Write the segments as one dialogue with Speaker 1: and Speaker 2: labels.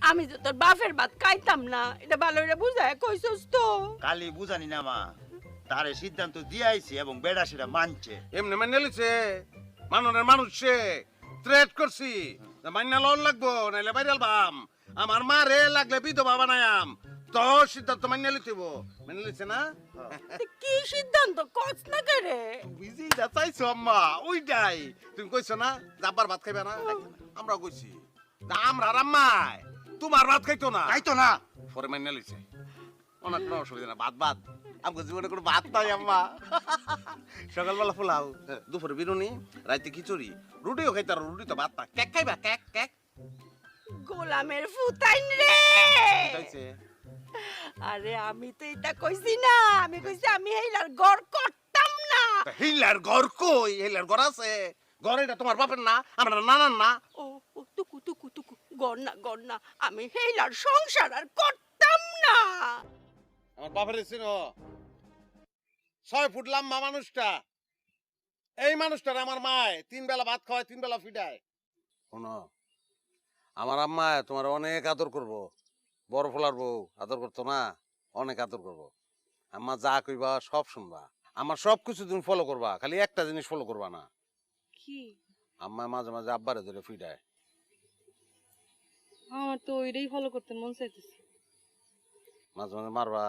Speaker 1: আমি যে তোর বাপের ভাত খাইতাম না, এটা ভালো করে বুঝায় কইছস তো।
Speaker 2: কালি বুঝানি না মা, তারে সিদ্ধান্ত দিয়ে আইছি এবং বেড়া সেটা মানছে।
Speaker 3: এমনি মাইনে লিছে, মাননের মানুষ সে থ্রেট করছি মাইনা লোন লাগবো নাইলে বাইরাল বাম, আমার মা রে লাগলে বিধবা বানায়াম, তো সিদ্ধান্ত মাইনে লিতেব। মেনে লিছে না?
Speaker 1: কি সিদ্ধান্ত কস না করে?
Speaker 3: বুঝি যা চাইছো আম্মা, ওইটাই তুমি কইছো না যাবার ভাত খাইবে না, আমরা কইছি আমরা আম্মাই তোমার ভাত খাইতো না,
Speaker 2: তাই তো না।
Speaker 3: পরে মাইনে লিছে অনেক কোনো অসুবিধা না, ভাত ভাত আমাকে জীবনে কোনো ভাত নাই আম্মা। সকালবেলা পোলাও, দুপুরে বিরুনি, রাতে খিচুড়ি, রুটিও খাইতে আর রুটি তো ভাত না, কেক খাইবা কেক কেক।
Speaker 1: গোলামের ফুতাইন রে।
Speaker 3: খাইছে
Speaker 1: আরে আমি তো এটা কইছি না, আমি কইছি আমি এইলার গড় করতাম না।
Speaker 3: হিলার ঘর কই? হিলার ঘর আছে, ঘর এটা তোমার বাপের না, আমরা নানার না।
Speaker 1: ও ও টুকু টুকু টুকু গড় না, আমি এইলার সংসার আর করতাম না।
Speaker 3: আমার বাপের ছিল 6 ফুট লম্বা মানুষটা, এই মানুষটার আমার মায় 3 বেলা ভাত খাওয়ায়, 3 বেলা ফিডায়। শোনো, আমার আম্মা তোমার অনেক আদর করবো, বড় ফলার বউ আদর করতো না, অনেক আদর করবো। আম্মা যা কইবা সব শুনবা, আমার সব কিছু তুমি ফলো করবা, খালি একটা জিনিস ফলো করবা না।
Speaker 1: কি?
Speaker 3: আম্মা মাঝে মাঝে আব্বারে ধরে ফিডায়।
Speaker 1: আমার তো ওইটাই ফলো করতে মন চাইতেছে।
Speaker 3: মাঝে মাঝে মারবা?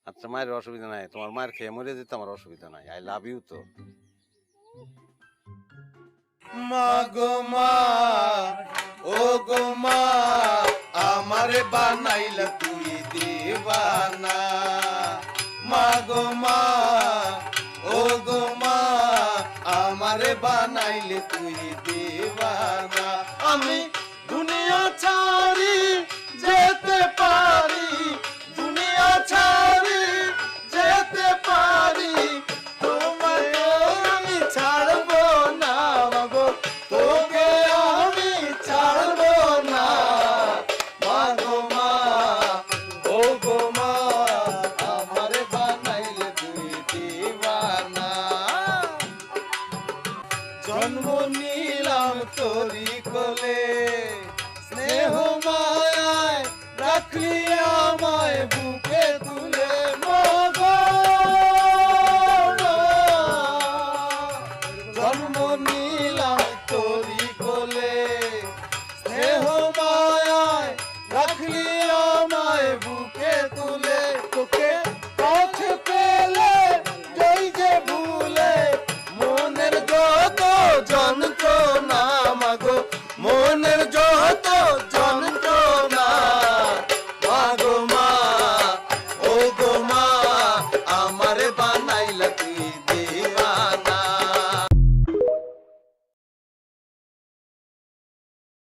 Speaker 3: আচ্ছা, মায়ের অসুবিধা নাই, তোমার মায়ের খেয়ে মরে যেতে আমার অসুবিধা নাই, আই লাভ ইউ তো।
Speaker 4: মা গো মা, ও গো মা, আমারে বানাইলা তুই দিবানা। মা গো মা, ও গো মা, আমারে বানাইলে তুই দিবানা। আমি দুনিয়া ছাড়ি যেতে পারি, দুনিয়া ছাড়ি যেতে পারি, তোমাকে আমি ছাড়বো না মাগো, তোকে আমি ছাড়বো না। মা গো মা, ও গো মা, আমারে বানাইলে তুই দিবানা। জন্ম নিলাম তোরি কোলে, স্নেহ